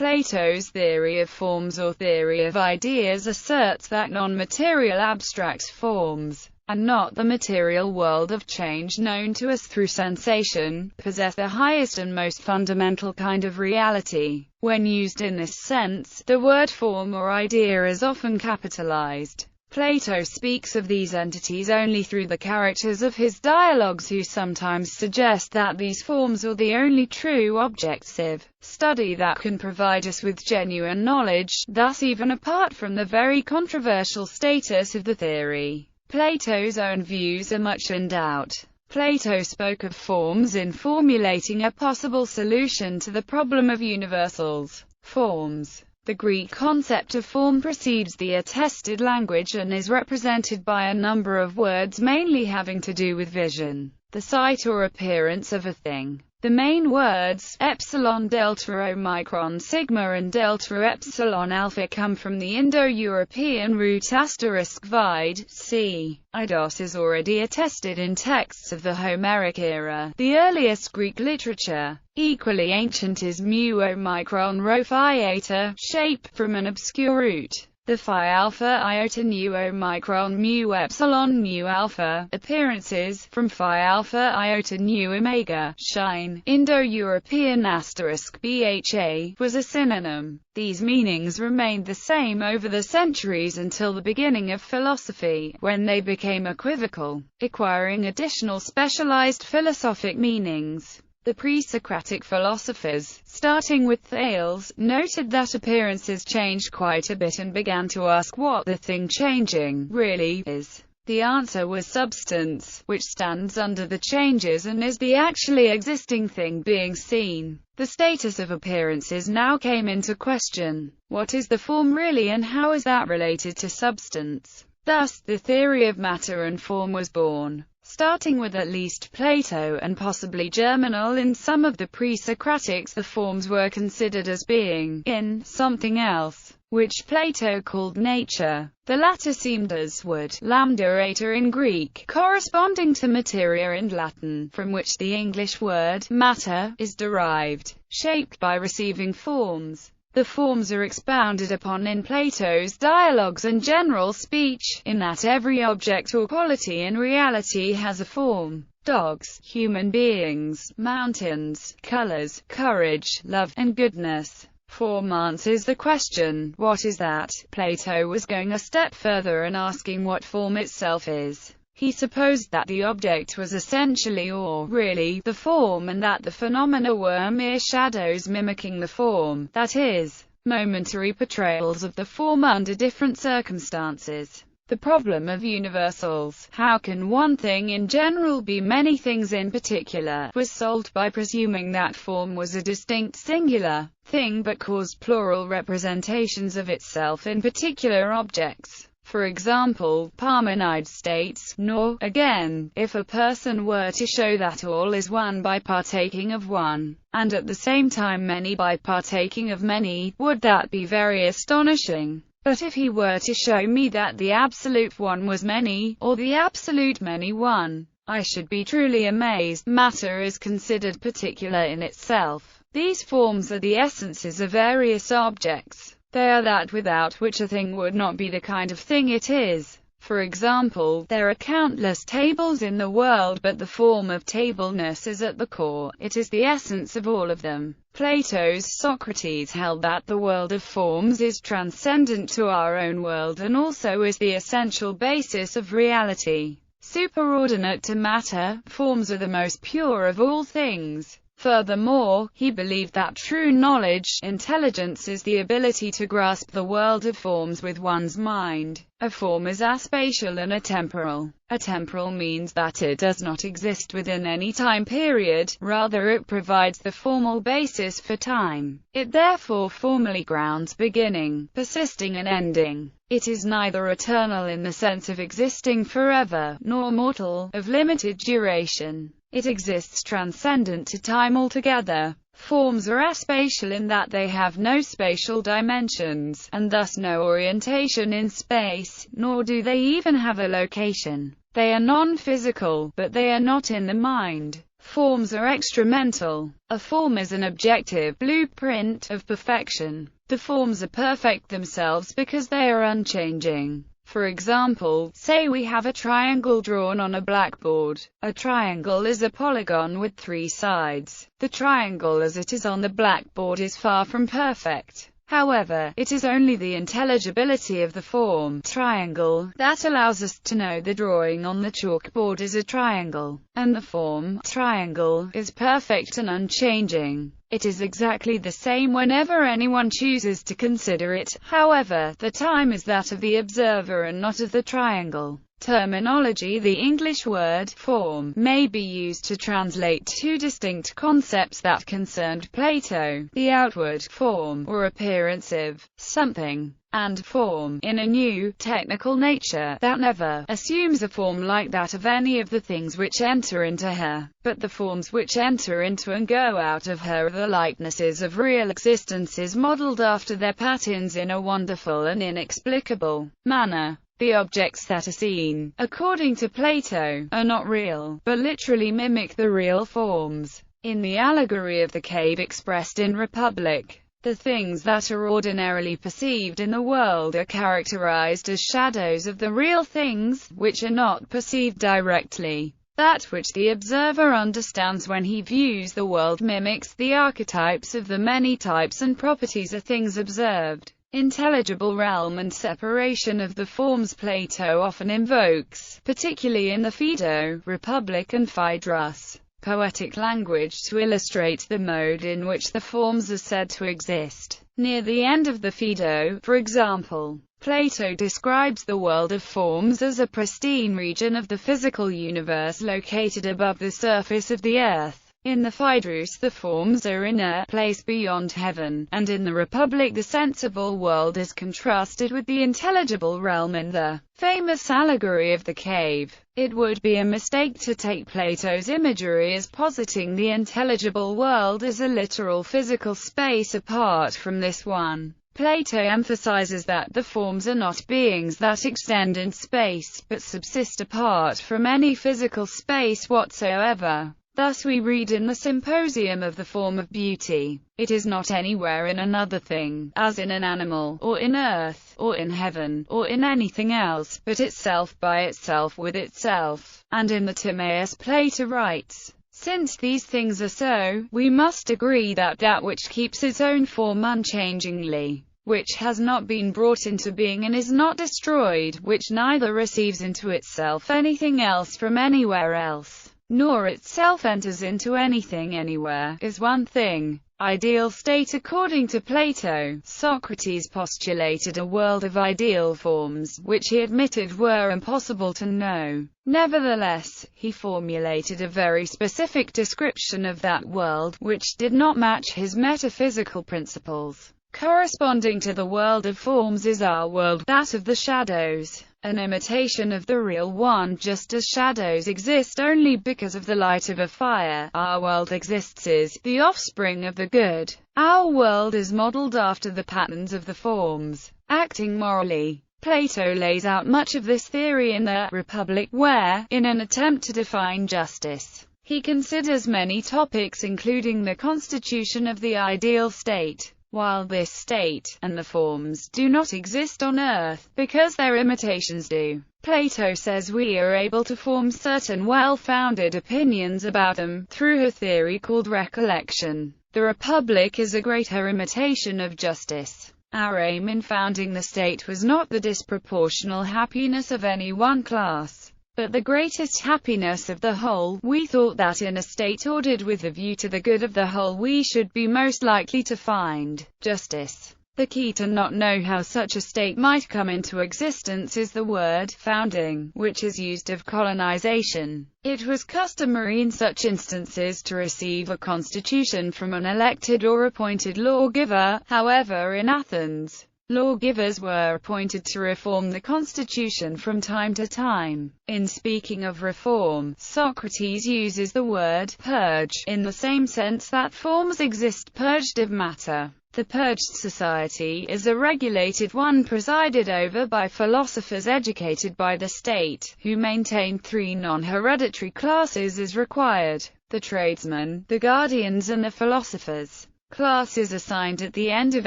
Plato's theory of forms or theory of ideas asserts that non-material abstract forms, and not the material world of change known to us through sensation, possess the highest and most fundamental kind of reality. When used in this sense, the word form or idea is often capitalized. Plato speaks of these entities only through the characters of his dialogues, who sometimes suggest that these forms are the only true objective study that can provide us with genuine knowledge, thus even apart from the very controversial status of the theory. Plato's own views are much in doubt. Plato spoke of forms in formulating a possible solution to the problem of universals. Forms. The Greek concept of form precedes the attested language and is represented by a number of words mainly having to do with vision, the sight or appearance of a thing. The main words, epsilon, delta, omicron, sigma and delta epsilon alpha, come from the Indo-European root *vide, c. Eidos is already attested in texts of the Homeric era, the earliest Greek literature. Equally ancient is mu omicron rho phi eta, shape, from an obscure root. The phi alpha iota nu omicron mu epsilon mu alpha, appearances, from phi alpha iota nu omega, shine. Indo-European *bha was a synonym. These meanings remained the same over the centuries until the beginning of philosophy, when they became equivocal, acquiring additional specialized philosophic meanings. The pre-Socratic philosophers, starting with Thales, noted that appearances changed quite a bit and began to ask what the thing changing really is. The answer was substance, which stands under the changes and is the actually existing thing being seen. The status of appearances now came into question. What is the form really, and how is that related to substance? Thus, the theory of matter and form was born. Starting with at least Plato and possibly germinal in some of the pre-Socratics, the forms were considered as being in something else, which Plato called nature. The latter seemed as would lambda eta in Greek, corresponding to materia in Latin, from which the English word matter is derived, shaped by receiving forms. The forms are expounded upon in Plato's dialogues and general speech, in that every object or quality in reality has a form. Dogs, human beings, mountains, colors, courage, love, and goodness. Form answers the question, what is that? Plato was going a step further and asking what form itself is. He supposed that the object was essentially or really the form, and that the phenomena were mere shadows mimicking the form, that is, momentary portrayals of the form under different circumstances. The problem of universals, how can one thing in general be many things in particular, was solved by presuming that form was a distinct singular thing but caused plural representations of itself in particular objects. For example, Parmenides states, nor, again, if a person were to show that all is one by partaking of one, and at the same time many by partaking of many, would that be very astonishing? But if he were to show me that the absolute one was many, or the absolute many one, I should be truly amazed. Matter is considered particular in itself. These forms are the essences of various objects. They are that without which a thing would not be the kind of thing it is. For example, there are countless tables in the world, but the form of tableness is at the core. It is the essence of all of them. Plato's Socrates held that the world of forms is transcendent to our own world and also is the essential basis of reality. Superordinate to matter, forms are the most pure of all things. Furthermore, he believed that true knowledge, intelligence, is the ability to grasp the world of forms with one's mind. A form is aspatial and atemporal. Atemporal means that it does not exist within any time period, rather it provides the formal basis for time. It therefore formally grounds beginning, persisting and ending. It is neither eternal in the sense of existing forever, nor mortal, of limited duration. It exists transcendent to time altogether. Forms are aspatial in that they have no spatial dimensions, and thus no orientation in space, nor do they even have a location. They are non-physical, but they are not in the mind. Forms are extramental. A form is an objective blueprint of perfection. The forms are perfect themselves because they are unchanging. For example, say we have a triangle drawn on a blackboard. A triangle is a polygon with 3 sides. The triangle as it is on the blackboard is far from perfect. However, it is only the intelligibility of the form triangle that allows us to know the drawing on the chalkboard is a triangle, and the form triangle is perfect and unchanging. It is exactly the same whenever anyone chooses to consider it. However, the time is that of the observer and not of the triangle. Terminology: the English word form may be used to translate 2 distinct concepts that concerned Plato: the outward form, or appearance of something, and form, in a new, technical nature, that never assumes a form like that of any of the things which enter into her, but the forms which enter into and go out of her are the likenesses of real existences modeled after their patterns in a wonderful and inexplicable manner. The objects that are seen, according to Plato, are not real, but literally mimic the real forms. In the allegory of the cave expressed in Republic, the things that are ordinarily perceived in the world are characterized as shadows of the real things, which are not perceived directly. That which the observer understands when he views the world mimics the archetypes of the many types and properties of things observed. Intelligible realm and separation of the forms Plato often invokes, particularly in the Phaedo, Republic and Phaedrus, poetic language to illustrate the mode in which the forms are said to exist. Near the end of the Phaedo, for example, Plato describes the world of forms as a pristine region of the physical universe located above the surface of the earth. In the Phaedrus the forms are in a place beyond heaven, and in the Republic the sensible world is contrasted with the intelligible realm in the famous allegory of the cave. It would be a mistake to take Plato's imagery as positing the intelligible world as a literal physical space apart from this one. Plato emphasizes that the forms are not beings that extend in space, but subsist apart from any physical space whatsoever. Thus we read in the Symposium of the Form of Beauty, it is not anywhere in another thing, as in an animal, or in earth, or in heaven, or in anything else, but itself by itself with itself. And in the Timaeus Plato writes, since these things are so, we must agree that that which keeps its own form unchangingly, which has not been brought into being and is not destroyed, which neither receives into itself anything else from anywhere else, nor itself enters into anything anywhere, is one thing. Ideal state. According to Plato, Socrates postulated a world of ideal forms, which he admitted were impossible to know. Nevertheless, he formulated a very specific description of that world, which did not match his metaphysical principles. Corresponding to the world of forms is our world, that of the shadows, an imitation of the real one. Just as shadows exist only because of the light of a fire, our world exists as the offspring of the good. Our world is modeled after the patterns of the forms. Acting morally, Plato lays out much of this theory in the Republic, where, in an attempt to define justice, he considers many topics including the constitution of the ideal state. While this state, and the forms, do not exist on earth, because their imitations do, Plato says we are able to form certain well-founded opinions about them, through a theory called recollection. The Republic is a greater imitation of justice. Our aim in founding the state was not the disproportional happiness of any one class, but the greatest happiness of the whole. We thought that in a state ordered with a view to the good of the whole we should be most likely to find justice. The key to not know how such a state might come into existence is the word founding, which is used of colonization. It was customary in such instances to receive a constitution from an elected or appointed lawgiver. However, in Athens, lawgivers were appointed to reform the constitution from time to time. In speaking of reform, Socrates uses the word purge, in the same sense that forms exist purged of matter. The purged society is a regulated one presided over by philosophers educated by the state, who maintain 3 non-hereditary classes as required: the tradesmen, the guardians and the philosophers. Classes assigned at the end of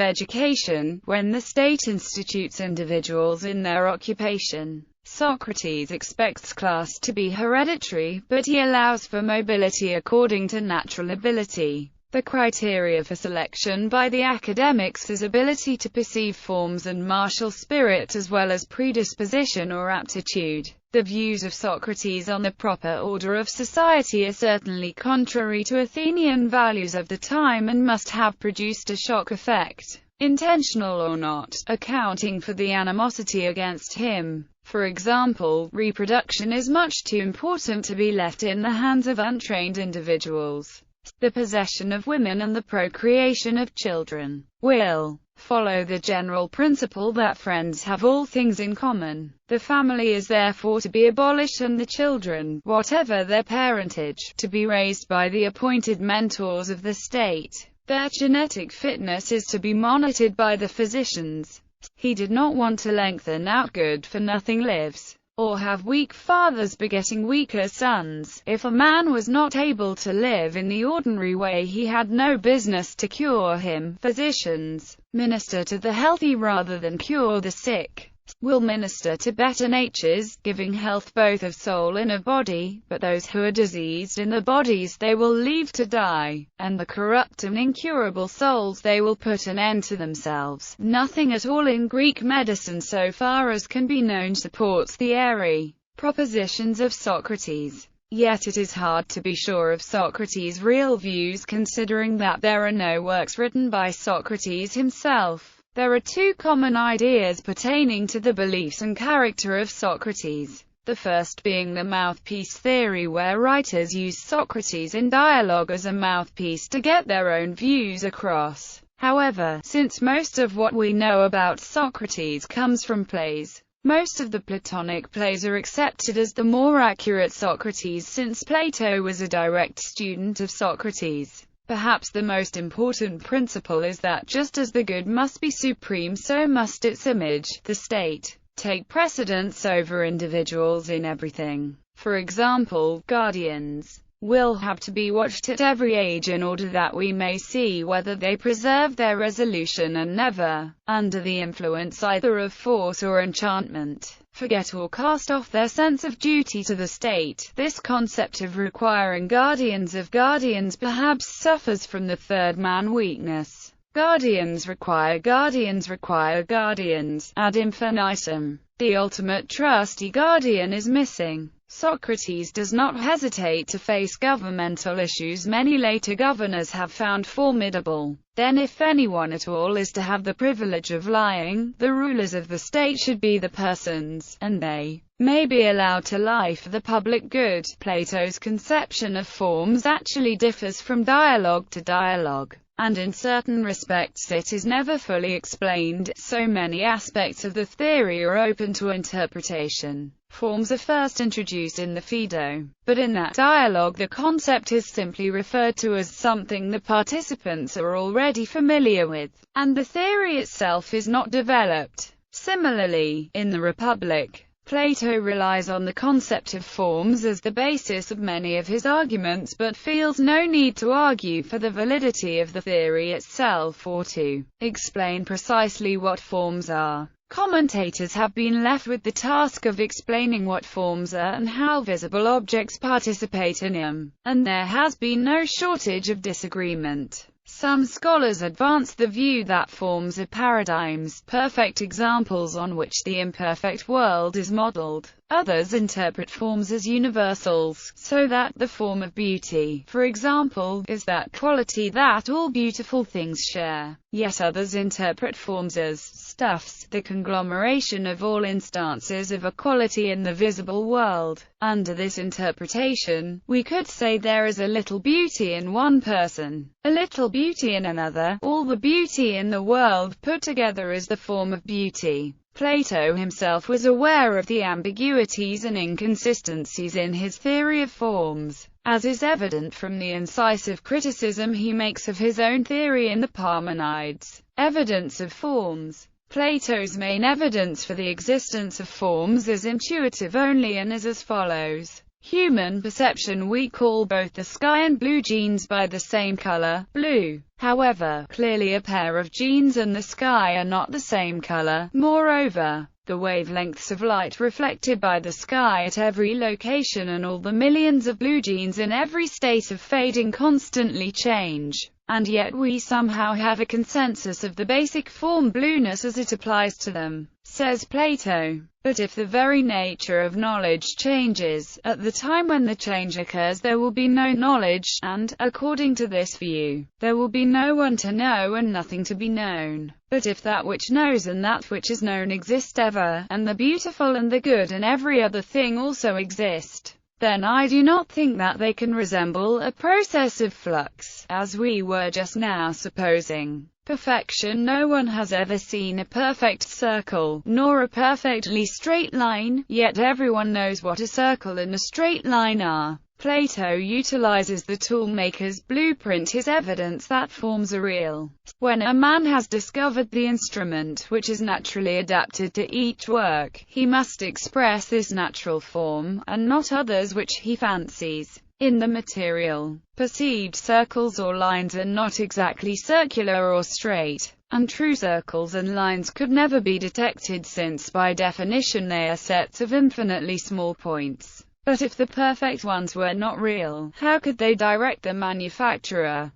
education, when the state institutes individuals in their occupation. Socrates expects class to be hereditary, but he allows for mobility according to natural ability. The criteria for selection by the academics is ability to perceive forms and martial spirit as well as predisposition or aptitude. The views of Socrates on the proper order of society are certainly contrary to Athenian values of the time and must have produced a shock effect, intentional or not, accounting for the animosity against him. For example, reproduction is much too important to be left in the hands of untrained individuals. The possession of women and the procreation of children will follow the general principle that friends have all things in common. The family is therefore to be abolished and the children, whatever their parentage, to be raised by the appointed mentors of the state. Their genetic fitness is to be monitored by the physicians. He did not want to lengthen out good-for-nothing lives, or have weak fathers begetting weaker sons. If a man was not able to live in the ordinary way, he had no business to cure him. Physicians minister to the healthy rather than cure the sick, will minister to better natures, giving health both of soul and of body, but those who are diseased in the bodies they will leave to die, and the corrupt and incurable souls they will put an end to themselves. Nothing at all in Greek medicine so far as can be known supports the airy propositions of Socrates. Yet it is hard to be sure of Socrates' real views, considering that there are no works written by Socrates himself. There are 2 common ideas pertaining to the beliefs and character of Socrates. The first being the Mouthpiece Theory, where writers use Socrates in dialogue as a mouthpiece to get their own views across. However, since most of what we know about Socrates comes from plays, most of the Platonic plays are accepted as the more accurate Socrates, since Plato was a direct student of Socrates. Perhaps the most important principle is that just as the good must be supreme, so must its image, the state, take precedence over individuals in everything. For example, guardians will have to be watched at every age in order that we may see whether they preserve their resolution and never, under the influence either of force or enchantment, forget or cast off their sense of duty to the state. This concept of requiring guardians of guardians perhaps suffers from the third man weakness. Guardians require guardians ad infinitum. The ultimate trusty guardian is missing. Socrates does not hesitate to face governmental issues many later governors have found formidable. Then if anyone at all is to have the privilege of lying, the rulers of the state should be the persons, and they may be allowed to lie for the public good. Plato's conception of forms actually differs from dialogue to dialogue, and in certain respects it is never fully explained. So many aspects of the theory are open to interpretation. Forms are first introduced in the Phaedo, but in that dialogue the concept is simply referred to as something the participants are already familiar with, and the theory itself is not developed. Similarly, in the Republic, Plato relies on the concept of forms as the basis of many of his arguments, but feels no need to argue for the validity of the theory itself or to explain precisely what forms are. Commentators have been left with the task of explaining what forms are and how visible objects participate in them, and there has been no shortage of disagreement. Some scholars advance the view that forms are paradigms, perfect examples on which the imperfect world is modeled. Others interpret forms as universals, so that the form of beauty, for example, is that quality that all beautiful things share. Yet others interpret forms as stuffs, the conglomeration of all instances of equality in the visible world. Under this interpretation, we could say there is a little beauty in one person, a little beauty in another. All the beauty in the world put together is the form of beauty. Plato himself was aware of the ambiguities and inconsistencies in his theory of forms, as is evident from the incisive criticism he makes of his own theory in the Parmenides. Evidence of forms. Plato's main evidence for the existence of forms is intuitive only and is as follows. Human perception: we call both the sky and blue jeans by the same color, blue. However, clearly a pair of jeans and the sky are not the same color. Moreover, the wavelengths of light reflected by the sky at every location and all the millions of blue jeans in every state of fading constantly change. And yet we somehow have a consensus of the basic form blueness as it applies to them, says Plato. But if the very nature of knowledge changes, at the time when the change occurs there will be no knowledge, and, according to this view, there will be no one to know and nothing to be known. But if that which knows and that which is known exist ever, and the beautiful and the good and every other thing also exist, then I do not think that they can resemble a process of flux, as we were just now supposing. Perfection: no one has ever seen a perfect circle, nor a perfectly straight line, yet everyone knows what a circle and a straight line are. Plato utilizes the toolmaker's blueprint, his evidence that forms are real. When a man has discovered the instrument which is naturally adapted to each work, he must express this natural form, and not others which he fancies. In the material, perceived circles or lines are not exactly circular or straight, and true circles and lines could never be detected since by definition they are sets of infinitely small points. But if the perfect ones were not real, how could they direct the manufacturer?